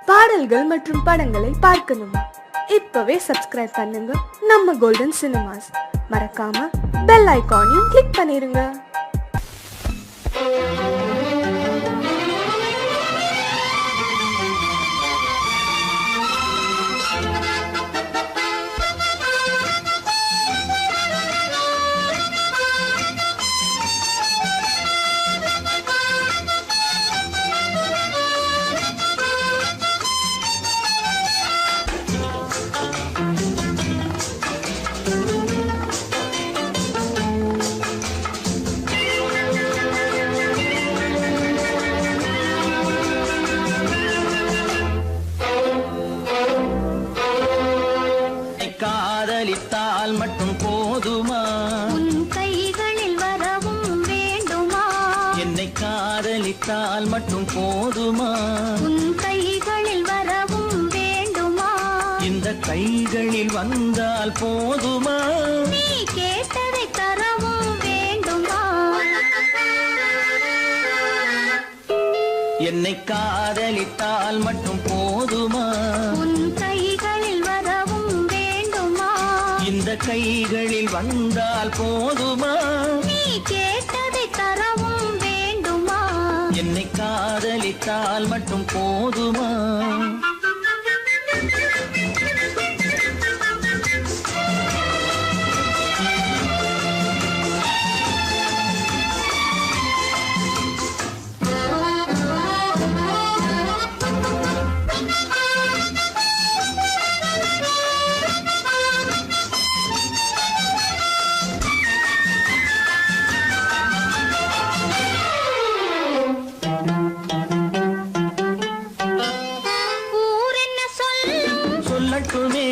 பாடல்கள் மற்றும் படங்களை பார்க்கணுமா? இப்பவே சப்ஸ்கிரைப் பண்ணுங்க நம்ம கோல்டன் சினிமாஸ். மறக்காம பெல் ஐகானையும் கிளிக் பண்ணிருங்க. காதலித்தால் மட்டும் போதுமா? உன் கைகளில் வரவும் வேண்டுமா? என்னை காதலித்தால் மட்டும் போதுமா? உன் கைகளில் வரவும் வேண்டுமா? இந்த கைகளில் வந்தால் போதுமா? நீ கேட்டதை தரவும் வேண்டுமா? என்னை காதலித்தால் மட்டும் போதுமா? உன் கைகளில் வரவும் வேண்டுமா? இந்த கைகளில் வந்தால் போதுமா? நீ கேட்டதை தரவும் வேண்டுமா? என்னை காதலித்தால் மட்டும் போதுமா? சொல்லட்டுமே,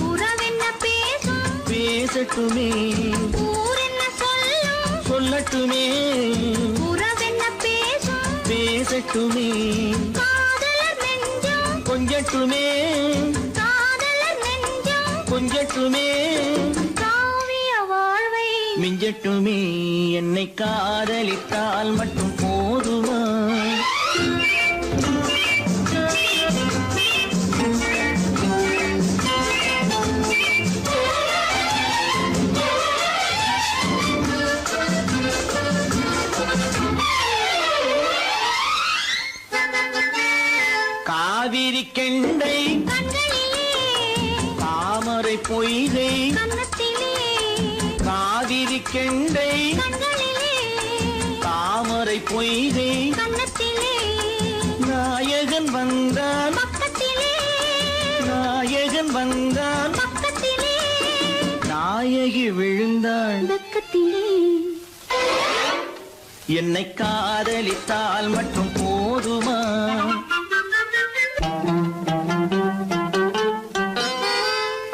உறவென்ன பேசும் பேசட்டுமே. ஊரென்ன சொல்லும் சொல்லட்டுமே, உறவென்ன பேசும் பேசட்டுமே. காதலர் நெஞ்சம் கொஞ்சட்டுமே, காதலர் நெஞ்சம் கொஞ்சட்டுமே. காவிய வாழ்வை மிஞ்சட்டுமே. என்னை காதலித்தால் மட்டும் போதுமா? காவிரி கெண்டை கண்களிலே தாமரை பொய்கை கன்னத்திலே காவிரி கெண்டை கண்களிலே தாமரை பொய்கை கன்னத்திலே நாயகன் வந்தான் பக்கத்திலே நாயகன் வந்தான் பக்கத்திலே நாயகி விழுந்தாள் பக்கத்திலே. என்னை காதலித்தால் மட்டும் போதுமா?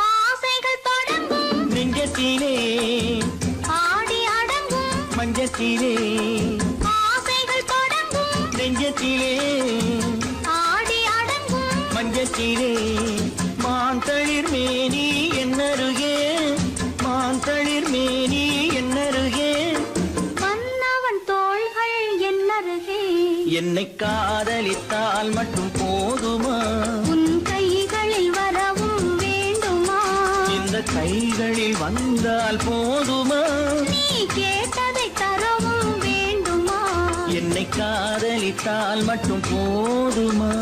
ஆசைகள் தொடங்கும் நெஞ்சத்திலே ஆடி அடங்கும் மஞ்சத்திலே ஆசைகள் தொடங்கும் நெஞ்சத்திலே ஆடி அடங்கும் மஞ்சத்திலே மாந்தளிர் மேனி என்னருகே மாந்தளிர் மேனி என்னருகே மன்னவன் தோள்கள் என்னருகே. என்னை காதலித்தால் மட்டும் போதுமா? உன் கைகளில் வரவும் வேண்டுமா? இந்த கைகளில் வந்தால் போதுமா? நீ கேட்டதை தரவும் வேண்டுமா? என்னை காதலித்தால் மட்டும் போதுமா?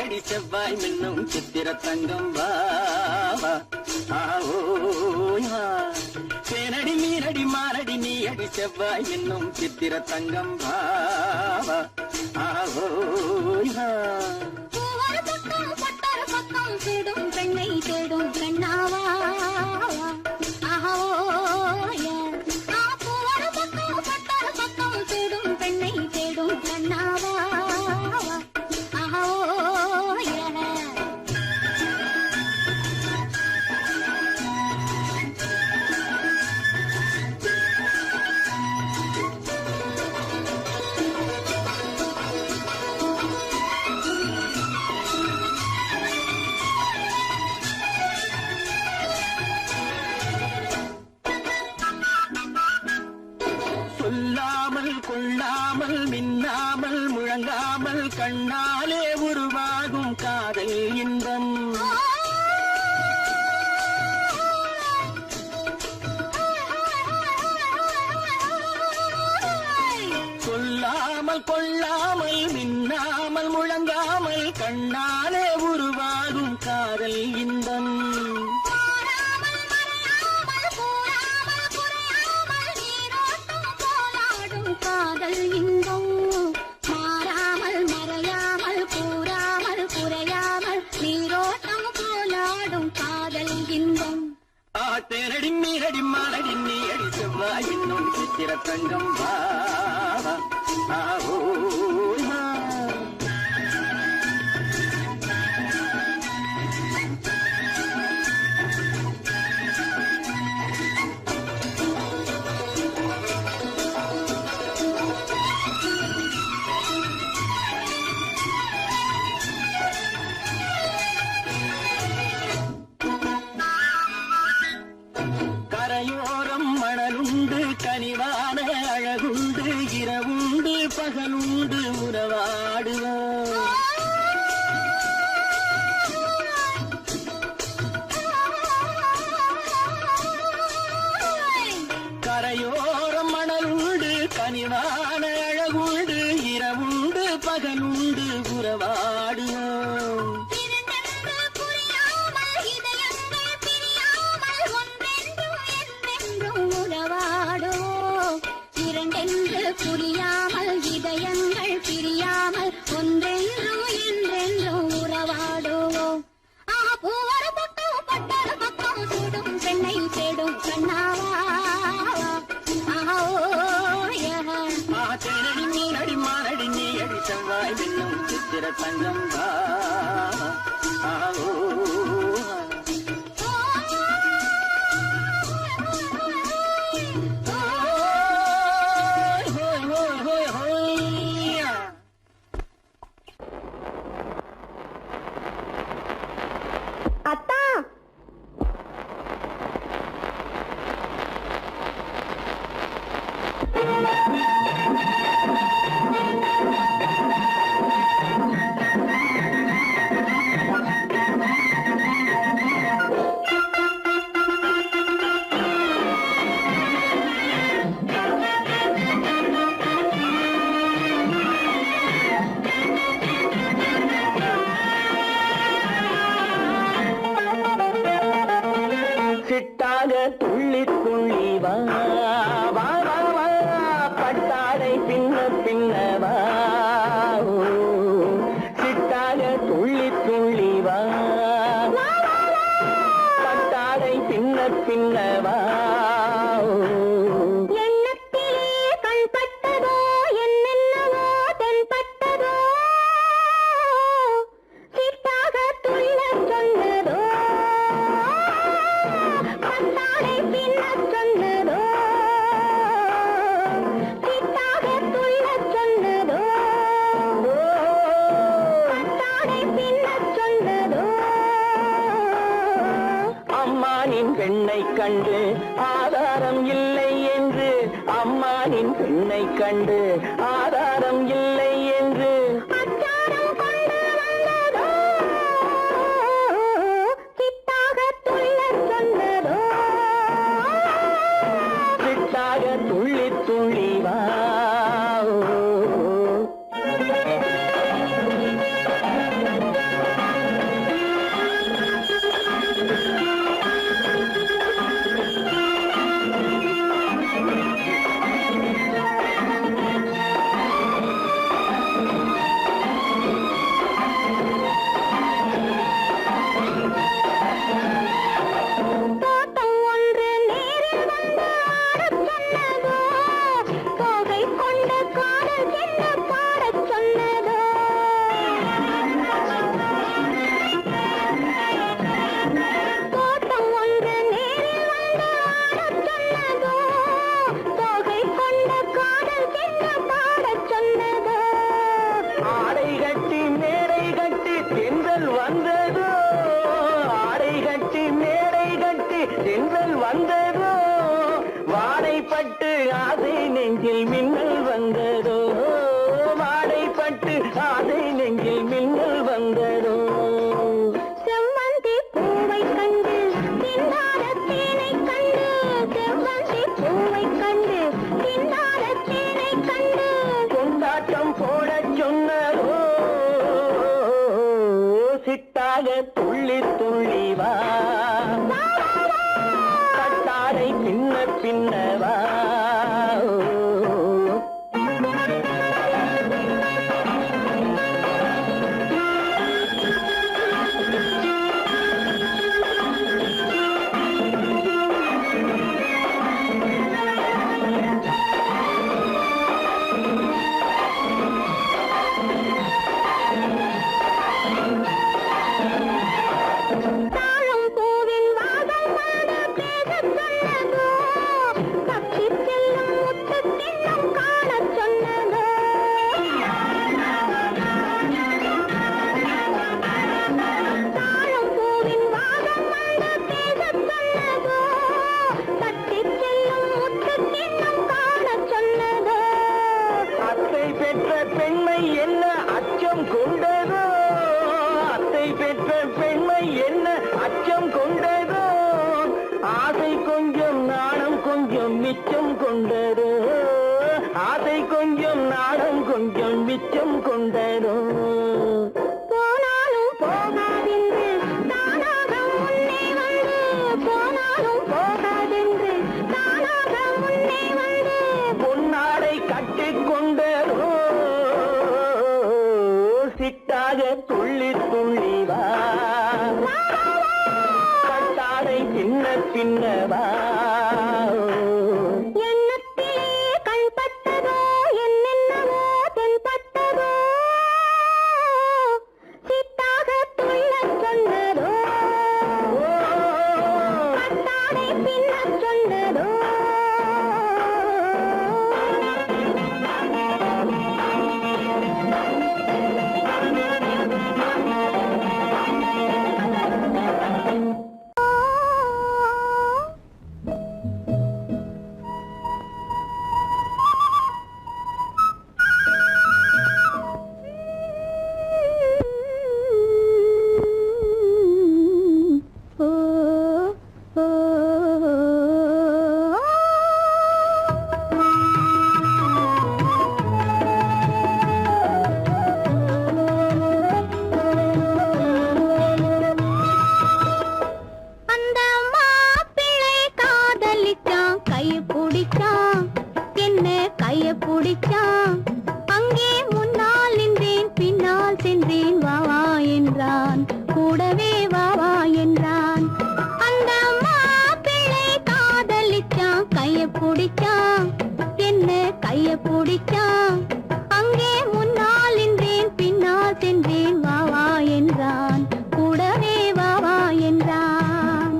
அடி செவ்வாய் மின்னும் சித்திர தங்கம் வா செவ்வாய் என்னும் சித்திர தங்கம் பாவா ஆஹோய் ஹா. பூவர பக்கம் பட்டர பக்கம் தேடும் பெண்ணை தேடும் கண்ணாவா ஆஹோய பூவர பக்கம் பட்டர பக்கம் தேடும் பெண்ணை தேடும் கண்ணாவா ஆஹோய சொல்லாமல் கொள்ளாமல் மின்னாமல் முழங்காமல் கண்ணாலே உருவாகும் காதல் இன்பம் சொல்லாமல் கொள்ளாமல் மின்னாமல் முழங்காமல் கண்ணாலே உருவாகும் காதல் இன்பம் மாறாமல் மறையாமல் கூறாமல் குறையாமல் நீரோட்டம் போலாடும் காதல் இன்பம் மாறாமல் மறையாமல் கூறாமல் குறையாமல் நீரோட்டம் போலாடும் காதல் இன்பம் ஆத்தேனடி மீனடி மானடி நீ அடி செவ்வாய் என்னும் சித்திர தங்கம் பாவா ஆஹோய் ஹா. கரையோரம் மணலுண்டு கனிவான அழகுண்டு இரவுண்டு பகலுண்டு உறவாடுவோம் கரையோரம் மணலுண்டு கனிவான அழகுண்டு இரவுண்டு பகலுண்டு உறவாடுவோம் இரண்டென்று புரியாமல் இதயங்கள் பிரியாமல் ஒன்றென்றும் என்றென்றும் உறவாடுவோம் இரண்டென்று புரியாமல் இதயங்கள் பிரியாமல் ஒன்றென்றும் என்றென்றும் உறவாடுவோம் பூவர பக்கம் பட்டர பக்கம் சூடும் பெண்ணை தேடும் கண்ணாவா ஆத்தேனடி மீனடி மானடி நீ அடி செவ்வாய் என்னும் சித்திர தங்கம் பாவா ஆஹோய் ஹா. ஹோய் ஹோய் ஹோய் ஹோய். அத்தா சிட்டாக துள்ளி துள்ளி வா வா வா வா பட்டாடை பின்ன பின்ன வா ஓ. சிட்டாக துள்ளி துள்ளி வா பட்டாடை பின்ன பின்ன வா ஓ. எண்ணத்திலே கண்பட்டதோ என்னென்னவோ தென்பட்டதோ சிட்டாக துள்ளச் சொன்னதோ பட்டாடை பின்னச் சொன்னதோ சிட்டாக துள்ளச் சொன்னதோ பட்டாடை பின்னச் சொன்னதோ அம்மானின் பெண்ணை கண்டு ஆதாரம் இல்லை என்று அம்மானின் பெண்ணை கண்டு ஆதாரம் இல்லை என்று அச்சாரம் கொண்டு வந்ததோ சிட்டாக துள்ளச் சொன்னதோ சிட்டாக துள்ளி துள்ளி வா ஓ. வாடைப்பட்டு ஆசை நெஞ்சில் மின்னல் வந்ததோ வாடைப்பட்டு ஆசை நெஞ்சில் மின்னல் வந்ததோ செவ்வந்தி பூவை கண்டு திண்டாட தேனை கண்டு செவ்வந்தி பூவை கண்டு திண்டாட தேனை கண்டு கொண்டாட்டம் போட சொன்னதோ சிட்டாக துள்ளி துள்ளி வா கட்டாரை பின்ன பின்னவா தாழம் பூவின் வாசம் வந்து பேசச் சொன்னதோ பக்ஷி செல்லும் முத்துக்கிண்ணம் காணச் சொன்னதோ தாழம் பூவின் வாசம் வந்து பேசச் சொன்னதோ பக்ஷி செல்லும் முத்துக்கிண்ணம் காணச் சொன்னதோ அத்தை பெற்ற பெண்மை என்ன அச்சம் கொண்டதோ அத்தை பெற்ற பெண்மை என்ன அச்சம் கொண்டதோ ஆசை கொஞ்சம் நாணம் கொஞ்சம் மிச்சம் கொண்டதோ ஆசை கொஞ்சம் நாணம் கொஞ்சம் மிச்சம் கொண்டதோ போனாலும் போகாதென்று தானாக முன்னே வந்து போனாலும் போகாதென்று தானாக முன்னே வந்து பொன்னாடை கட்டிக்கொண்டதோ சிட்டாக துள்ளி துள்ளி வா கட்டாடை பின்ன பின்னவா எண்ணத்திலே கண்பட்டதோ என்னென்னவோ தென்பட்டதோ சித்தாக துள்ளச் சொன்னதோ கட்டாடை பின்னச் சொன்னதோ அந்த மாப்பிள்ளை காதலிச்சான் கைய பிடிச்சான் என்ன கைய பிடிச்சான் அங்கே முன்னால் நின்றேன் பின்னால் சென்றேன் வா வா என்றான் கூடவே வா வா என்றான் அந்த மாப்பிள்ளை காதலிச்சான் கைய பிடிச்சான் என்ன கைய பிடிச்சான் அங்கே முன்னால் நின்றேன் பின்னால் சென்றேன் வா வா என்றான் கூடவே வா வா என்றான்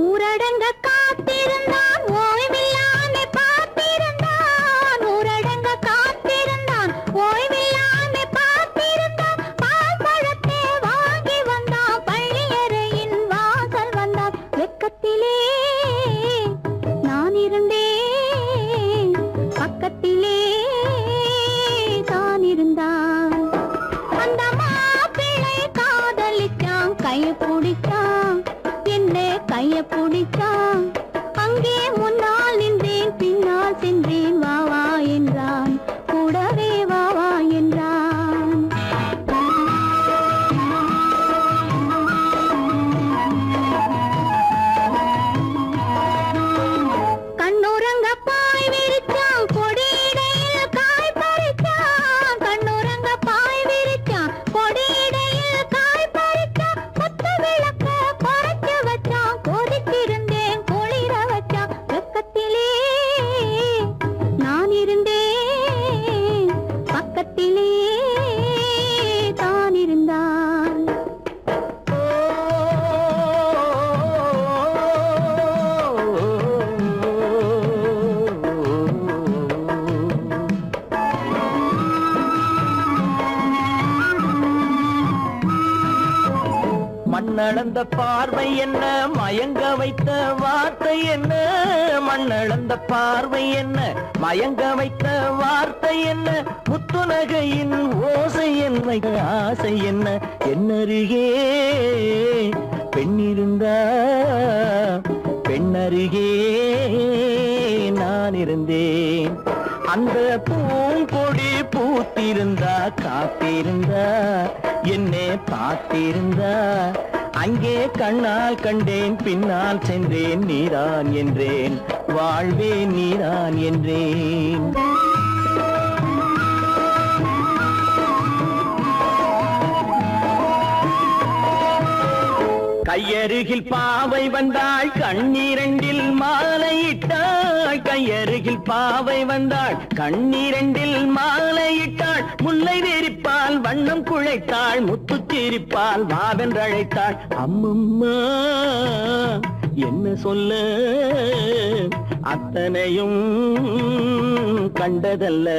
ஊரடங்க காத்திருந்தான் ஓய்வில்லாமே பார்த்திருந்தான் ஊரடங்க காத்திருந்தான் ஓய்வில்லாமே பார்த்திருந்தான் பால் பழத்தை வாங்கி வந்தான் பள்ளியறையின் வாசல் வந்தான் வெக்கத்திலே நான் இருந்தேன் பக்கத்திலே தான் இருந்தான் அந்த மாப்பிள்ளை காதலிச்சான் கைய பிடிச்சான் என்ன கைய பிடிச்சான் அங்கே முன்னால் நின்றேன் பின்னால் சென்றேன் வா வா என்றான் கூடவே வா வா என்றான் கண்ணுறங்க பாய் விரிச்சான் கொடியிடையில் காய் பறிச்சான் கண்ணுறங்க பாய் விரிச்சான் கொடியிடையில் காய் பறிச்சான் கொத்த விளக்க குறைச்சு வச்சான் கொதிச்சிருந்தேன் குளிர வச்சான் கண்ணளந்த பார்வை என்ன, மயங்க வைத்த வார்த்தை என்ன, மண்ணளந்த பார்வை என்ன, மயங்க வைத்த வார்த்தை என்ன, முத்துநகையின் ஓசை என்ன, ஆசை என்ன, என்னருகே பெண்ணிருந்தா பெண்ணருகே நான் இருந்தேன். அந்த பூங்கொடி பூத்திருந்தா காத்திருந்தா என்னை பார்த்திருந்தா அங்கே கண்ணால் கண்டேன் பின்னால் சென்றேன் நீதான் என்றேன் வாழ்வே நீதான் என்றேன். கையருகில் பாவை வந்தாள் கண்ணீரண்டில் மாலையிட்டாள், கையருகில் பாவை வந்தாள் கண்ணீரண்டில் மாலையிட்டாள், முல்லை வெறிப்பால் வண்ணம் குழைத்தாள், முத்துச்சிரிப்பால் வாவென்றழைத்தாள். அம்மம்மா என்ன சொல்ல அத்தனையும் கண்டதல்ல,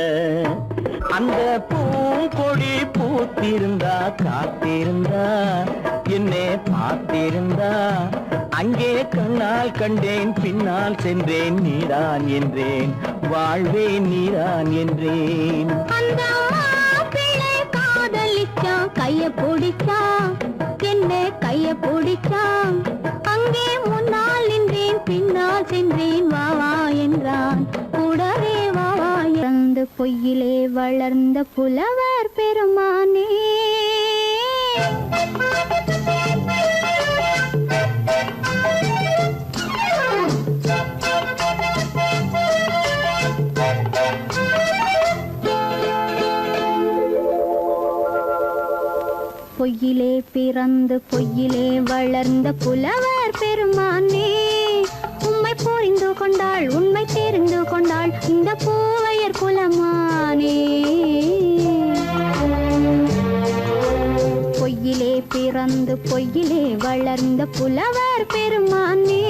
அந்த பூங்கொடி பூத்திருந்தா காத்திருந்தா என்னை பார்த்திருந்தா அங்கே கண்ணால் கண்டேன் பின்னால் சென்றேன் நீதான் என்றேன் வாழ்வே நீதான் என்றேன். அந்த பிள்ளை காதலிச்சான் கைய பிடிச்சான், என்ன கைய பிடிச்சான், அங்கே முன்னால் நின்றேன் பின்னால் சென்றேன் வா வா என்றான், கூடவே வா வா. இறந்து பொய்யிலே வளர்ந்த புலவர் பெருமானே, பொய்யிலே பிறந்து பொய்யிலே வளர்ந்த புலவர் பெருமானே, உம்மை புரிந்து கொண்டாள் உண்மை தெரிந்து கொண்டாள் இந்த பூவையர் குலமானே. பொய்யிலே பிறந்து பொய்யிலே வளர்ந்த புலவர் பெருமானே,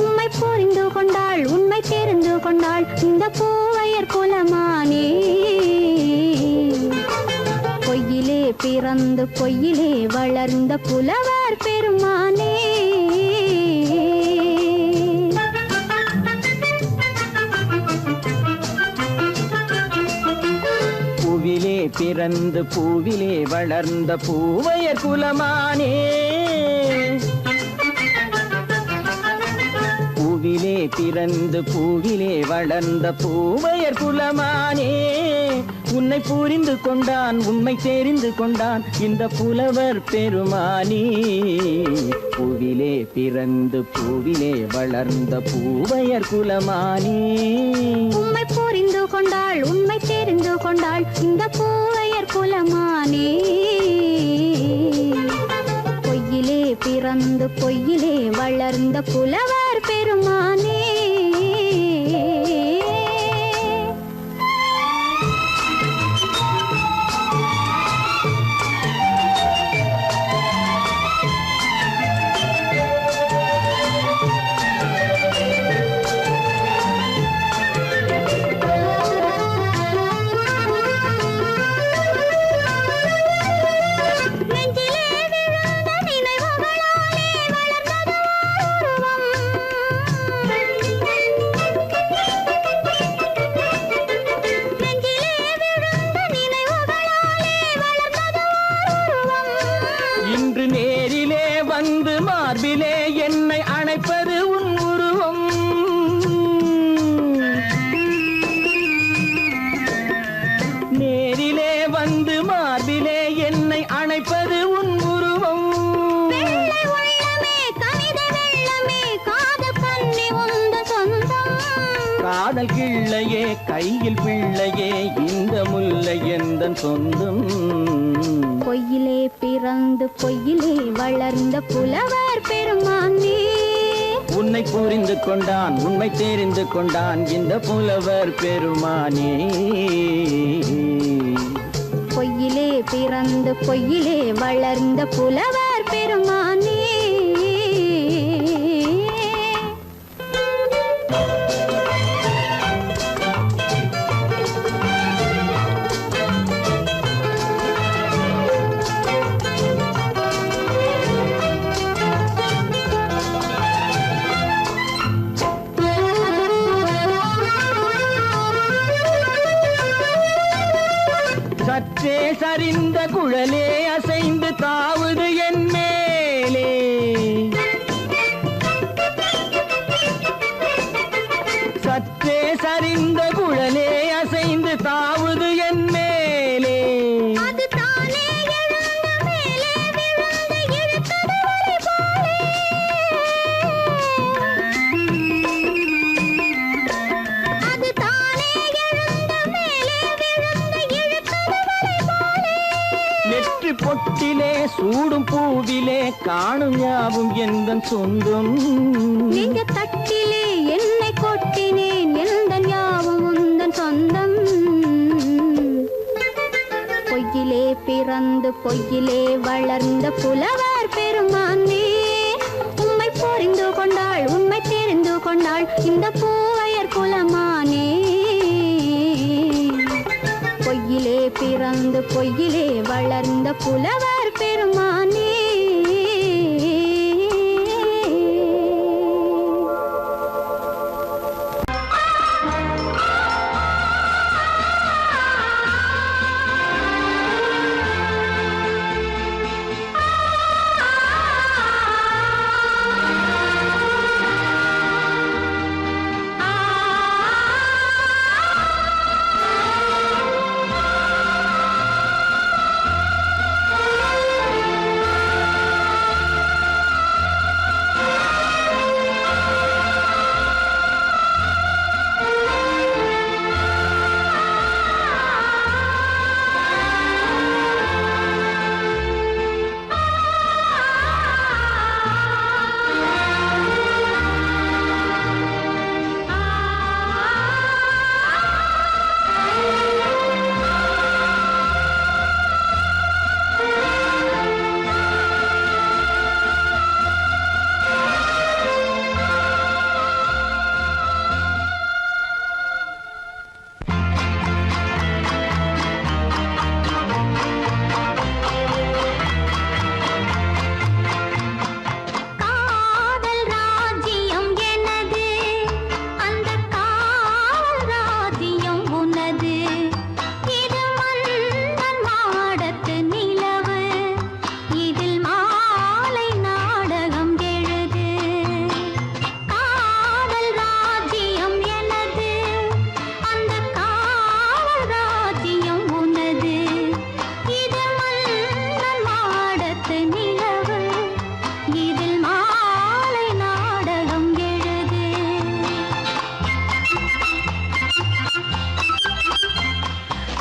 உம்மை புரிந்து கொண்டாள் உண்மை தெரிந்து கொண்டாள் இந்த பூவையர் குலமானே. பொய்யிலே பிறந்து பொய்யிலே வளர்ந்த புலவர் பெருமானே. பூவிலே பிறந்து பூவிலே வளர்ந்த பூவையர் குலமானே, பூவிலே பிறந்து பூவிலே வளர்ந்த பூவையர் குலமானே, உன்னை புரிந்து கொண்டான் உண்மை தெரிந்து கொண்டான் இந்த புலவர் பெருமானே. பூவிலே பிறந்து பூவிலே வளர்ந்த பூவையர் குலமானே, உம்மை புரிந்து கொண்டாள் உண்மை தெரிந்து கொண்டாள் இந்த பூவையர் குலமானே. பொய்யிலே பிறந்து பொய்யிலே வளர்ந்த புலவர் பெருமானே. இன்று நேரிலே வந்து மார்பிலே என்னை அணைப்பது உன் உருவம், நேரிலே வந்து மார்பிலே என்னை அணைப்பது உன் உருவம். வெள்ளை உள்ளமே கவிதை வெள்ளமே காதல் கண்ணி உந்த சொந்தம், காதல் கிள்ளையே கையில் பிள்ளையே இந்த முல்லை எந்தன் சொந்தம். பொய்யிலே பிறந்து பொய்யிலே வளர்ந்த புலவர் பெருமானே, உன்னை புரிந்து கொண்டான் உண்மை தெரிந்து கொண்டான் இந்த புலவர் பெருமானே. பொய்யிலே பிறந்து பொய்யிலே வளர்ந்த புலவர் பெருமானே. சற்றே சரிந்த குழலே அசைந்து தாவுது என் மேலே. சற்றே சரிந்த குழலே அசைந்து தாவுது என் மேலே. அது தானே எழுந்த மேலே விழுந்து இழுத்தது வலை போலே. அது தானே எழுந்த மேலே விழுந்து இழுத்தது வலை போலே. நெற்றி பொட்டிலே சூடும் பூவிலே காணும் யாவும் எந்தன் சொந்தம். நெஞ்ச தட்டிலே என்னை கொட்டினேன் எந்தன் யாவும் உந்தன் சொந்தம். பொய்யிலே பிறந்து பொய்யிலே வளர்ந்த புலவர் பெருமானே, உம்மை புரிந்து கொண்டாள் உண்மை தெரிந்து கொண்டாள் இந்த பூவையர் குலமானே. பொய்யிலே பிறந்து பொய்யிலே வளர்ந்த புலவர் பெருமானே.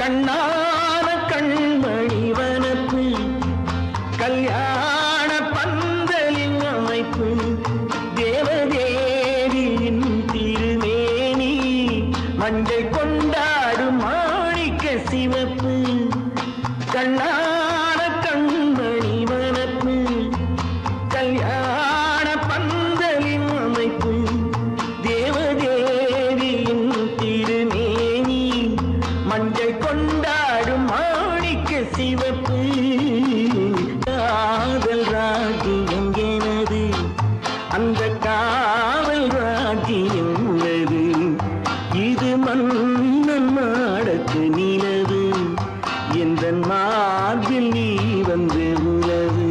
கண்ணான கண்மணி வனப்பு கல்யாண பந்தலின் அமைப்பு தேவதேவியின் திருமேனி மஞ்சள் கொண்டாடும் மாணிக்க சிவப்பு. கண்ணான கண்மணி வனப்பு கல்யாண பந்தலின் அமைப்பு தேவதேவியின் திருமேனி மஞ்சள் கொண்டாடும் மாணிக்க சிவப்பு. காதல் ராஜ்யம் எனது அந்த காவல் ராஜ்யம் உள்ளது. இது மன்னன் மாடத்து நிலவு எந்த மார்பில் நீ வந்து உலவு.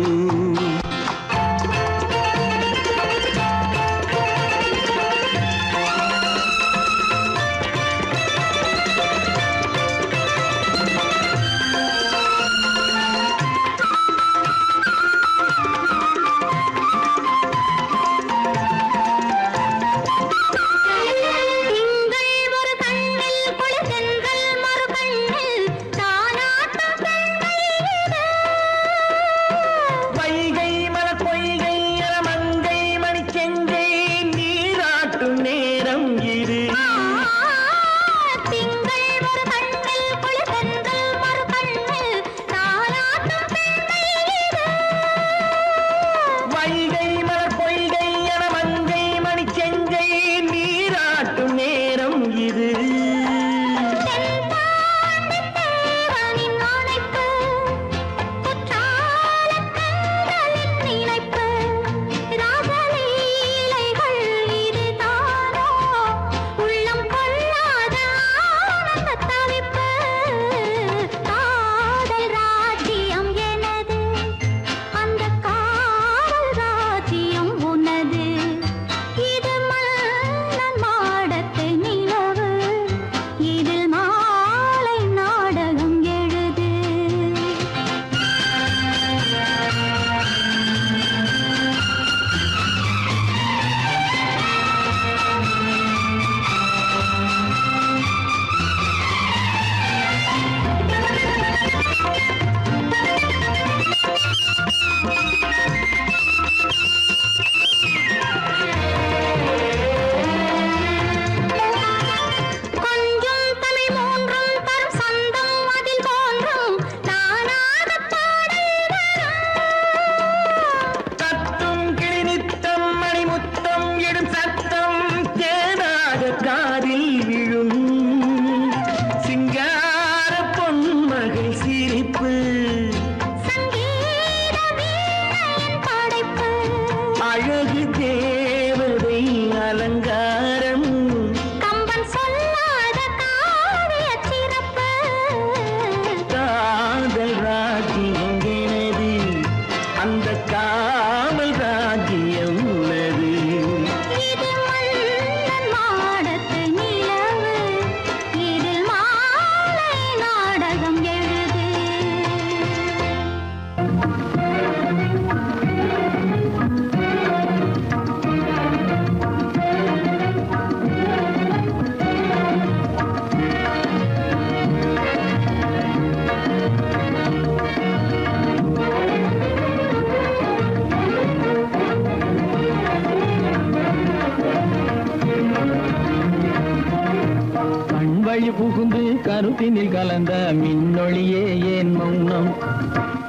வழி புகுந்து கருத்தினில் கலந்த மின்னொளியே ஏன் மௌனம்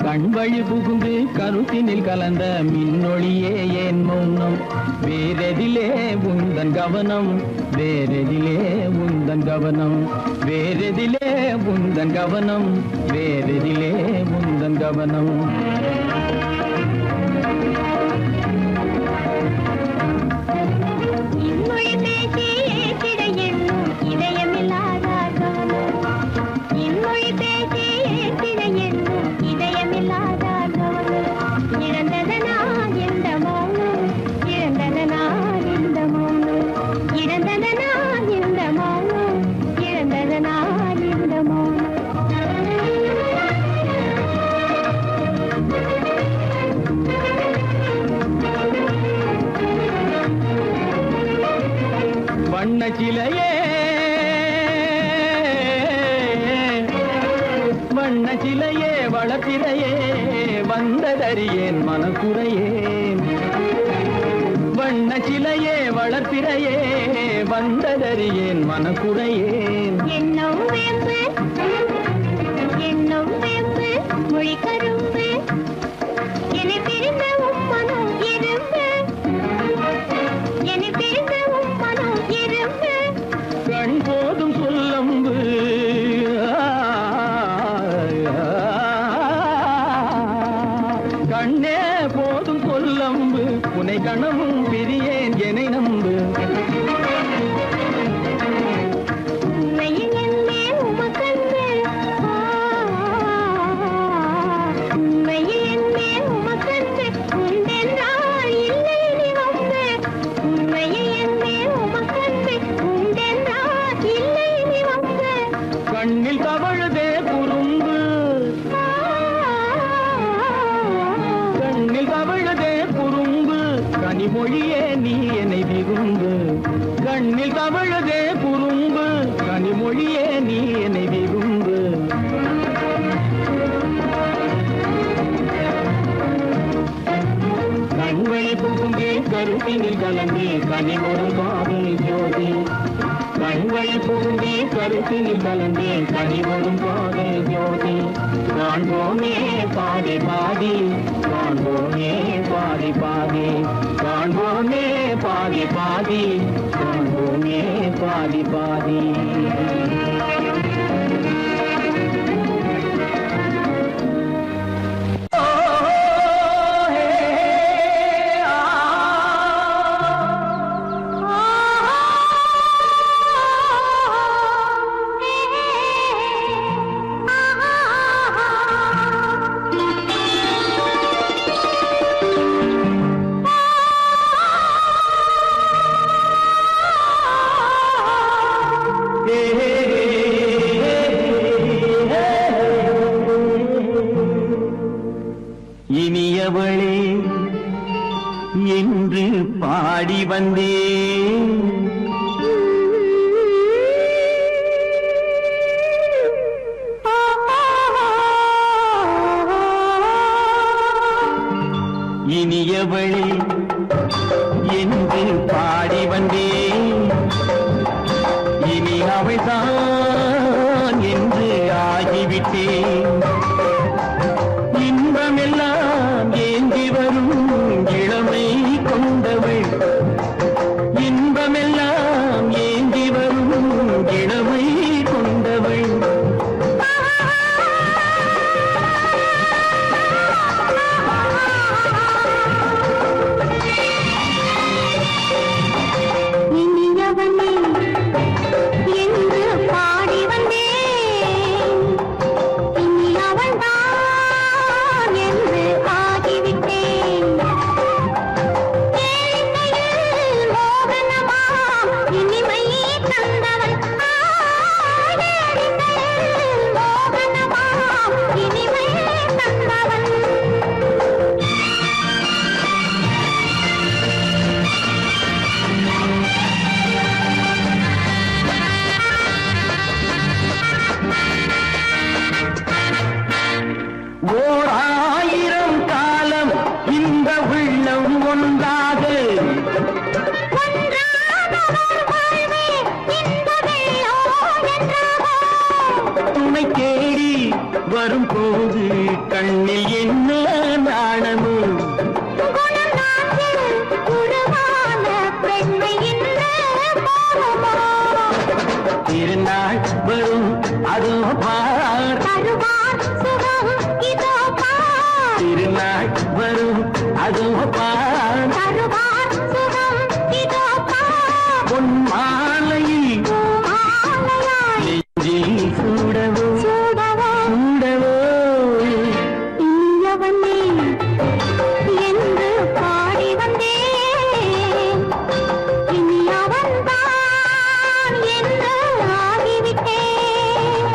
கண் வழி புகுந்து கருத்தினில் கலந்த மின்னொளியே ஏன் மௌனம் வேறெதிலே உந்தன் கவனம் வேறெதிலே உந்தன் கவனம் வேறெதிலே உந்தன் கவனம் வேறெதிலே உந்தன் கவனம் இன்மொழி பேசி ஏற்றிட எண்ணும் இதயமில்லாதார் கவனம் இன்மொழி பேசி ஏற்றிட எண்ணும் இதயமில்லாதார் கவனம் இழந்ததனா இந்த மௌனம் இழந்ததனா இந்த மௌனம் இழந்ததனா இந்த மௌனம் இழந்ததனா இந்த மௌனம் வண்ண சிலையே வண்ண சிலையே வளத்திரையே வந்ததறியேன் மனக்குறையேன் வண்ண சிலையே வளர்த்திரையே வந்ததறியேன் மனக்குறையேன் என்னும் வேம்பு மொழி கரும்பு என்னை பிரிந்த உம்மனும் இரும்பு என்னை பிரிந்த உம்மனும் இரும்பு கண் போதும் சொல்லம்பு கண்ணே போதும் சொல்லம்பு உனை கணமும் பிரியேன் என்னை நம்பு உண்மையில் என்னே உமக்கன்று உண்மையில் என்னே உமக்கன்று உண்டென்றால் இல்லை நீ வம்பு உண்மையில் என்னே உமக்கன்று உண்டென்றால் இல்லை நீ வம்பு கண்ணில் தவழுதே குறும்பு கண்ணில் தவழுதே குறும்பு கனிமொழியே நீ என்னை விரும்பு கண்ணில் தவழுதே குறும்பு கனிமொழியே நீ என்னை விரும்பு கண்வழி புகுங்கே கருத்தினில் கலந்து கனிமொரு காதல் ஜோதி கண்வழி புகுங்கே கருத்தினில் கலந்து கனிமொரும் காதல் ஜோதி காண்போமே பாதி பாதி காண்போமே பாதி பாதி காண்போமே பாதி பாதி காண்போமே பாதி பாதி இனியவளே என்று பாடி வந்தேன் இனியவளே என்று பாடி வந்தேன் இனி அவள்தான் என்று ஆகிவிட்டேன் இன்பமெல்லாம் ஏந்தி வரும் இளமை கொண்டவள் இன்பமெல்லாம் ஏந்தி வரும் இளமை கொண்டவள் வரும்போது கண்ணில் என்ன நாணமோ குணநாட்டில் உருவான பெண்மை இன்று பாவமோ திருநாள் வரும் அதோ பார் தருவார் சுகம் இதோ பார் திருநாள் வரும் அதோ பார் தருவார் சுகம் இதோ பார் பொன் மாலையில் பூமாலையாய் நெஞ்சில் சூடவோ சூடவோ சூடவோ இனியவனே என்று பாடி வந்தேன் இனி அவன்தான் என்று ஆகிவிட்டேன்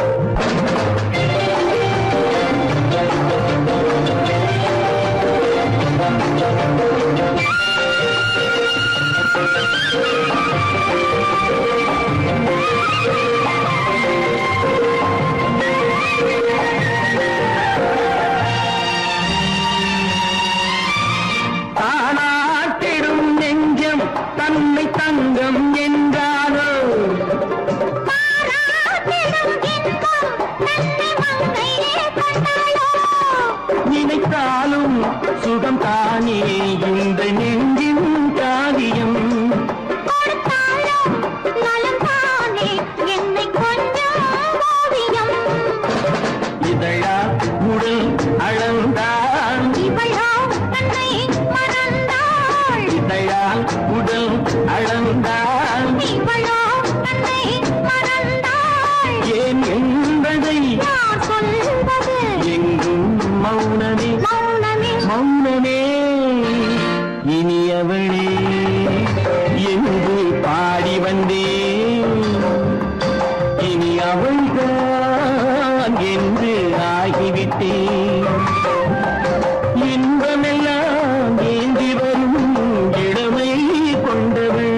தானாட்டிடும் நெஞ்சம் தன்னை தங்கம் என்றானோ பாராட்டிடும் இன்பம் தன்னை மங்கையே கண்டாளோ நினைத்தாலும் சுகம் தானே இந்த நெஞ்சின் காரியம் கொடுத்தாலும் நலம் தானே என்னை கொஞ்சம் ஓவியம் இதழா உடல் அளந்தான் இவளோ தன்னை மறந்தாள் இதழால் உடல் அளந்தான் இவளோ தன்னை மறந்தாள் ஏன் என்பதை யார் சொல்வது எங்கும் மௌனமே மௌனமே மௌனமே இனியவளே என்று பாடி வந்தேன் இனி அவள்தான் என்று ஆகிவிட்டேன் இன்பமெல்லாம் ஏந்தி வரும் இளமை கொண்டவள்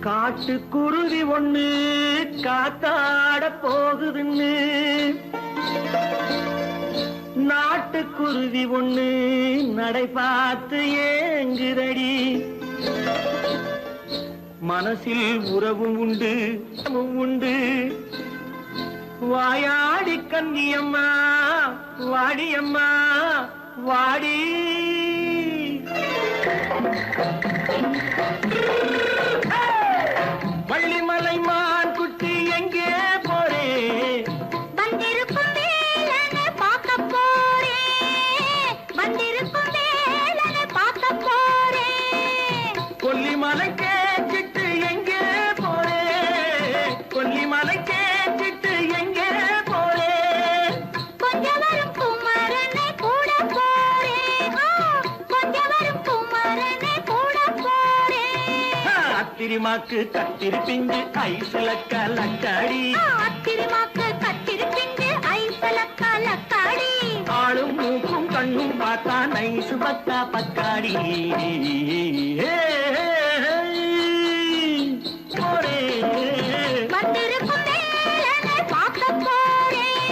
காட்டுக்குருவி ஒண்ணு காத்தாட போகுதுன்னு நாட்டுக்குருவி ஒண்ணு நடை பார்த்து ஏங்குதடி மனசில் உறவும் உண்டு உண்டு வாயாடி கன்னியம்மா வாடியம்மா வாடி வள்ளிமலை மான் குட்டி எங்கே போறே வந்திருக்கும் வேலனை பார்க்க போறேன் வந்திருக்கும் வேலனை பார்க்க போறேன் கொல்லிமலை கேச்சிட்டு எங்கே போறே கொல்லிமலை கேச்சிட்டு எங்கே போறே கொஞ்சம் வரும் குமரனை கூட போறேன் கொஞ்சம் வரும் குமரனை கூட போறேன் அத்திரிமாக்கு கத்திருப்பிஞ்சு ஐசுல கலக்காடி அத்திருமாக்கு கத்திருப்பிண்டு ஐசலக்கா லக்காடி ஆளும் மூக்கும் கண்ணும் பார்த்தா நைசு பத்தா பக்காடி போறே வந்திருக்கும் வேலனை பார்க்க போறேன்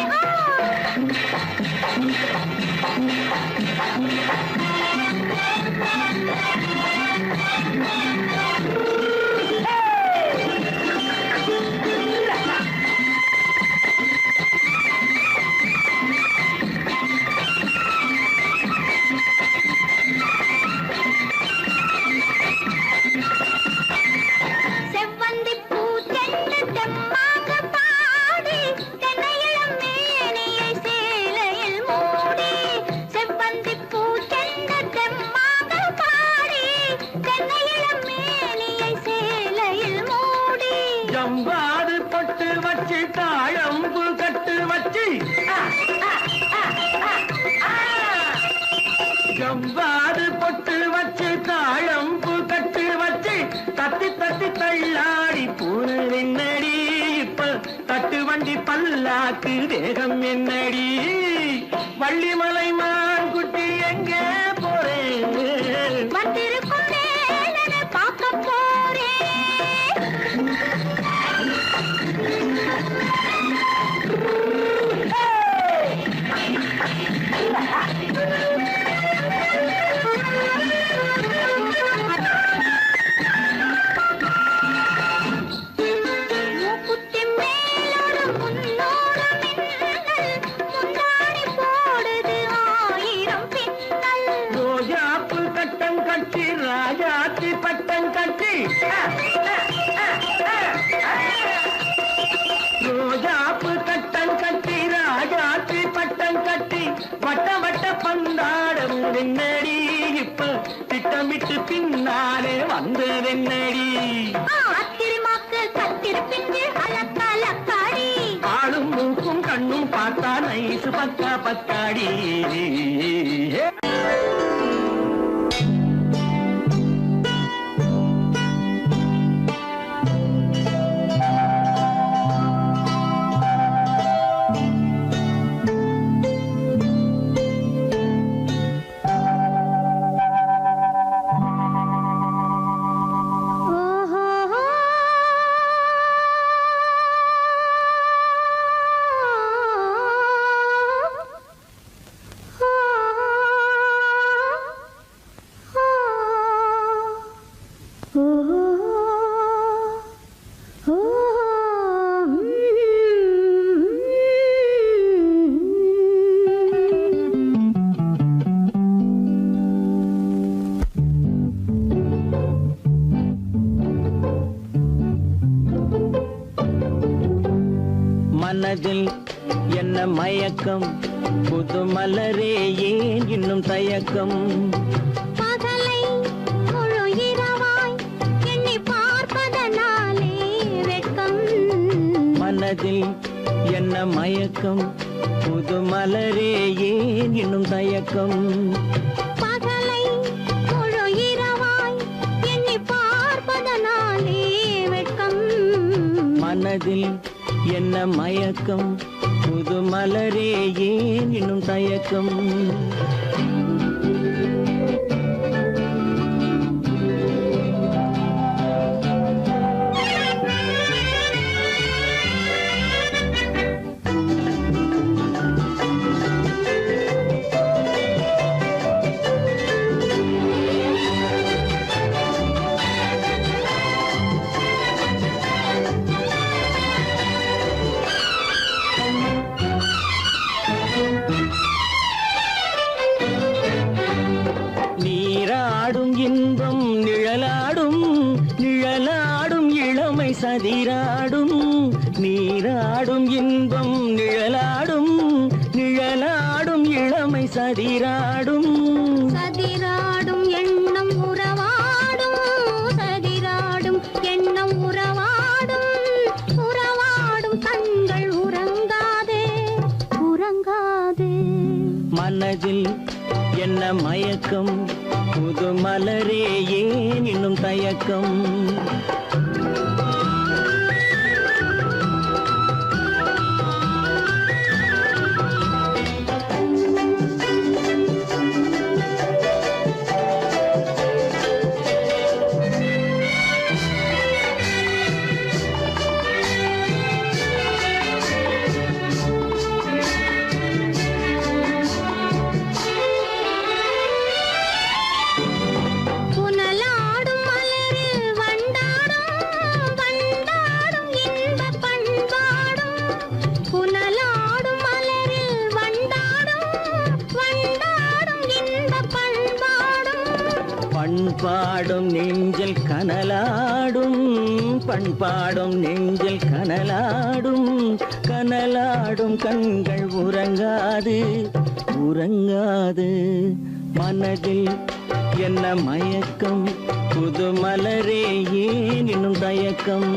செவ்வந்தி பூ தென்னு தெம்மாக பாடி தென்னையிளம் மேனியை சேலையில் மூடி செவ்வந்தி பூ தென்னு தெம்மாக பாடி தென்னையிளம் மேனியை சேலையில் மூடி ஜம்பாது பொட்டு வச்சு தாழம்பு கட்டு வச்சு ஜம்பாது பொட்டு வச்சு தாழம்பு கட்டு வச்சு தட்டி தட்டி தள்ளாடி பூரு என்னடி இப்ப தட்டு வண்டி பல்லாக்கு வேகம் என்னடி வள்ளிமலை மான் குட்டி எங்கே போறேன் வந்திருக்கும் வேலனை பார்க்க போறேன் திட்டமிட்டு பின்னாலே வந்ததென்னடி ஆத்திரமாக்கு கத்திருப்பிட்டு அலக்காடி ஆளும் மூக்கும் கண்ணும் பார்த்தா நைசு பக்கா பக்காடி மனதில் என்ன மயக்கம் புது மலரே ஏன் இன்னும் தயக்கம் பகலை முழு இரவாய் எண்ணி பார்ப்பதனாலே வெட்கம் மனதில் என்ன மயக்கம் புது மலரே ஏன் இன்னும் தயக்கம் பகலை முழு இரவாய் எண்ணி பார்ப்பதனாலே வெட்கம் மனதில் என்ன மயக்கம் புது மலரே ஏன் இன்னும் தயக்கம் நீராடும் இன்பம் நிழலாடும் நிழலாடும் இளமை சதிராடும் நீராடும் இன்பம் நிழலாடும் நிழலாடும் இளமை சதிராடும் சதிராடும் எண்ணம் உறவாடும் சதிராடும் எண்ணம் உறவாடும் உறவாடும் கண்கள் உறங்காதே உறங்காதே மனதில் என்ன மயக்கம் புது மலரே ஏன் இன்னும் தயக்கம் புனலாடும் மலரில் வண்டாடும் வண்டாடும் இன்பப் பண்பாடும் புனலாடும் மலரில் வண்டாடும் வண்டாடும் இன்பப் பண்பாடும் பண்பாடும் நெஞ்சில் கனலாடும் பண்பாடும் நெஞ்சில் கனலாடும் கனலாடும் கண்கள் உறங்காது உறங்காது மனதில் என்ன மயக்கம் புது மலரே ஏன் இன்னும் தயக்கம்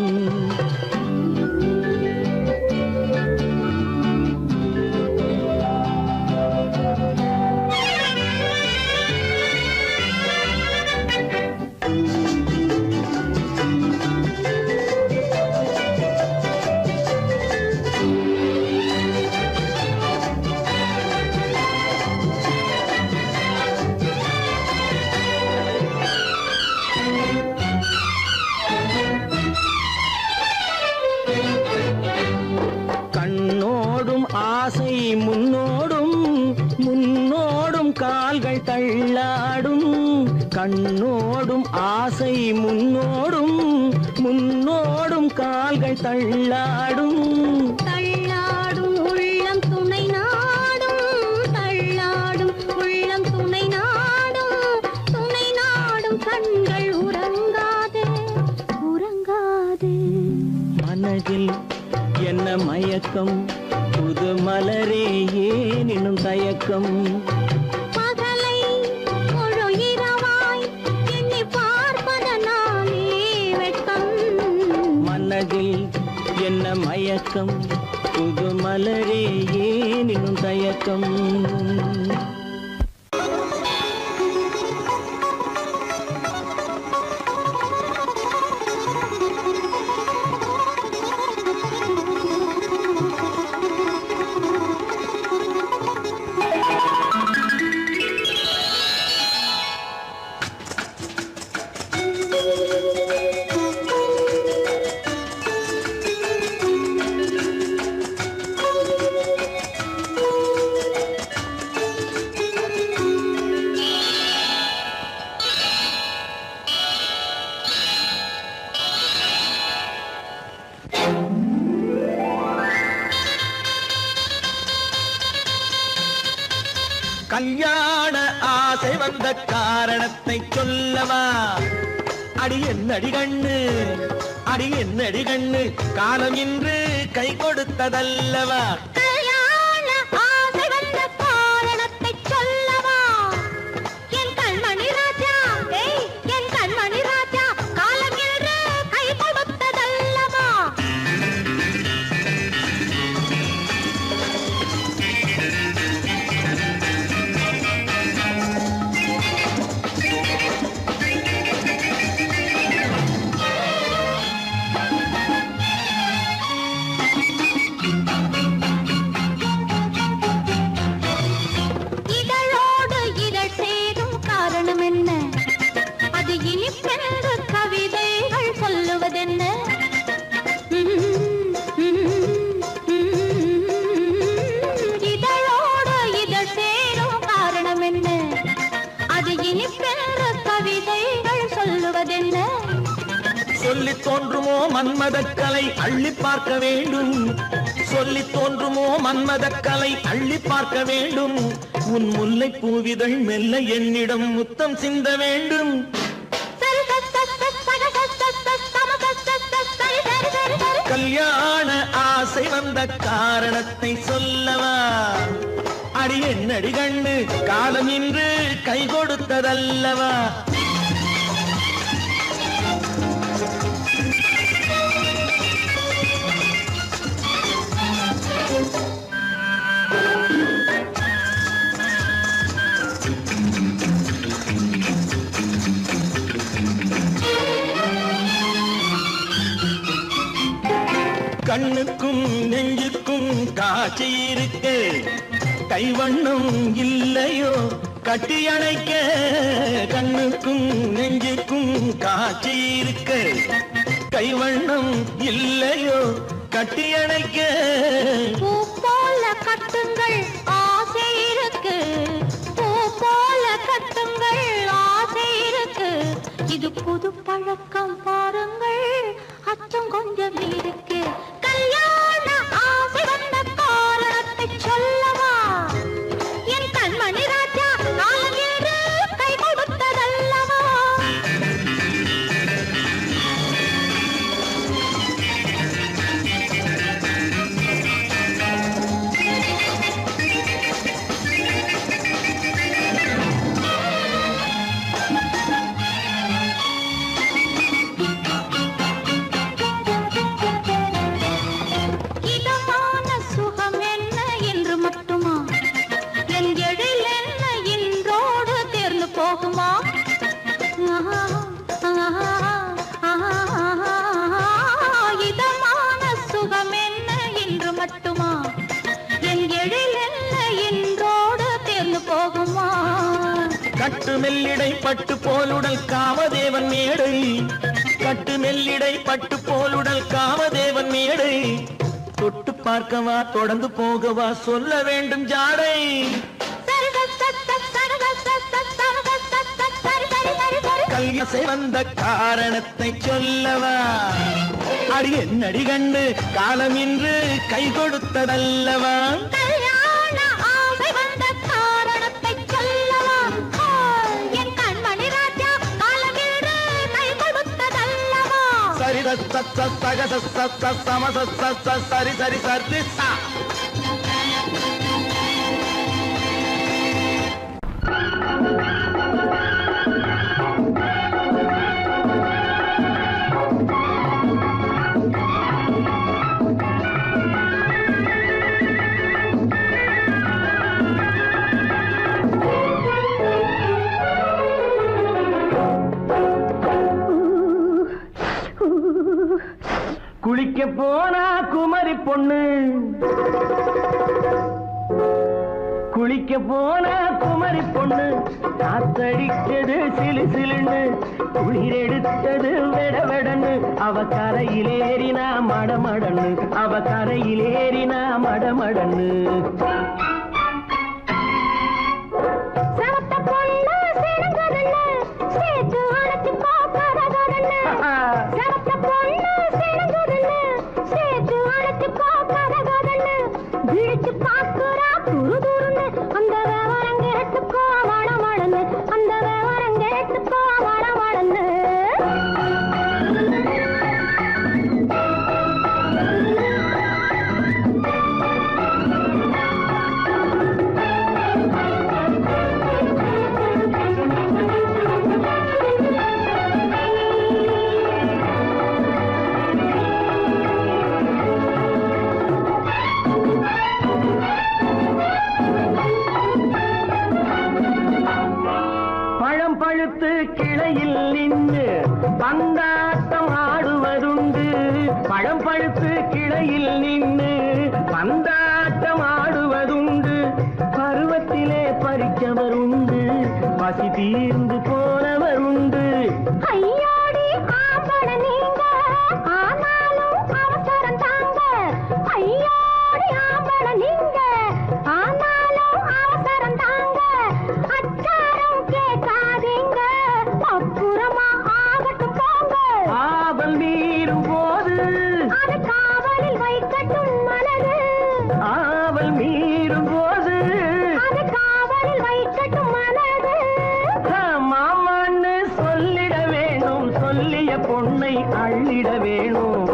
கண்ணோடும் ஆசை முன்னோடும் முன்னோடும் கால்கள் தள்ளாடும் கண்ணோடும் ஆசை முன்னோடும் முன்னோடும் கால்கள் தள்ளாடும் தள்ளாடும் உள்ளம் துணை நாடும் தள்ளாடும் உள்ளம் துணை நாடும் கண்கள் உறங்காதே உறங்காதே மனதில் என்ன மயக்கம் புது மலரே ஏன் இன்னும் தயக்கம் பகலை முழு இரவாய் மயக்கம் புது மலரே ஏன் இன்னும் தயக்கம் கல்யாண ஆசை வந்த காரணத்தை சொல்லவா? அடி என்னடி கண்ணு, அடி என்னடி கண்ணு, காலம் இன்று கை கொடுத்ததல்லவா? கல்யாண ஆசை வந்த காரணத்தை சொல்லவா? என் கண்மணி ராஜா, என் கண்மணி ராஜா, காலம் என்று கை கொடுத்ததல்லவா? இதழோடு இதழ் சேரும் காரணம் என்ன? அது இனிப்பென்று கவிதைகள் சொல்லுவதென்ன? இதழோடு இதழ் சேரும் காரணம் என்ன? அது இனிப்பென்று கவிதைகள் சொல்லுவதென்ன? சொல்லி தோன்றுமோ மன்மதக்கலை அள்ளி பார்க்க வேண்டும், சொல்லி தோன்றுமோ மன்மதக்கலை அள்ளி பார்க்க வேண்டும். உன் முல்லை பூவிதழ் மெல்ல என்னிடம் முத்தம் சிந்த வேண்டும். கல்யாண ஆசை வந்த காரணத்தை சொல்லவா? அடி என்னடி கண்ணு, காலம் இன்று கை கொடுத்ததல்லவா? கண்ணுக்கும் நெஞ்சுக்கும் காட்சி இருக்கு, கைவண்ணம் இல்லையோ கட்டி அணைக்க? கண்ணுக்கும் நெஞ்சுக்கும் காட்சி இருக்கு, கைவண்ணம் இல்லையோ கட்டி அணைக்க? பூ போல கட்டுங்கள் ஆசை இருக்கு, பூ போல கட்டுங்கள் ஆசை இருக்கு. இது புது பழக்கம் பாருங்கள், அச்சம் கொஞ்சம் இருக்கு. கல்யாண ஆசை வந்த காரணத்தை சொல்லவா? என் கண்மணி ராஜா, காலம் என்று கை கொடுத்ததல்லவா? இதமான சுகம் என்ன என்று மட்டுமா? என் எழில் என்ன இன்றோடு தேர்ந்து போகுமா? இதமான சுகம் என்ன என்று மட்டுமா? என் எழில் என்ன இன்றோடு தேர்ந்து போகுமா? கட்டு மெல்லிடை பட்டு போலுடல் காமதேவன் மேடை, கட்டு மெல்லிடை பட்டு போலுடல் காமதேவன் மேடை. தொட்டு பார்க்கவா தொடர்ந்து போகவா சொல்ல வேண்டும் ஜாடை? கல்யாசை வந்த காரணத்தை சொல்லவா? அடி என்னடி கண்டு, காலம் இன்று கை கொடுத்ததல்லவா? கல்யாண ஆசை வந்த காரணத்தை சொல்லவா? என் கண்மணி ராஜா, காலம் என்று கை கொடுத்ததல்லவா? சரி சக சம சரி சரி சரி சா. குளிக்க போனா குமரி பொண்ணு குளிக்க போனா குமரி பொண்ணு காத்தடிச்சது சிலு சிலுன்னு குளிர் எடுத்தது வெடவெடன்னு அவ கரையிலேறினா மடமடன்னு அவ கரையிலேறினா மடமடன்னு பழுத்து கிளையில் நின்று பந்தாட்டம் ஆடுவதுண்டு பழம் பழுத்து கிளையில் நின்று பந்தாட்டம் ஆடுவதுண்டு பருவத்திலே பறிச்சவருண்டு பசி தீர்ந்து போனவருண்டு ஐயோடி ஆம்பள நீங்க ஆனாலும் அவசரம் தாங்க ஐயோடி ஆம்பள நீங்க ஆனாலும் அவசரம் தாங்க அச்சாரம் கேட்காதீங்க அப்புறமா ஆகட்டும் போங்க ஆவல் மீறும் போது அது காவலில் வைக்கட்டும் மனது ஆவல் மீறும் போது அது காவலில் வைக்கட்டும் மனது மாமான்னு சொல்லிட வேணும் சொல்லிய பொண்ணை அள்ளிட வேணும்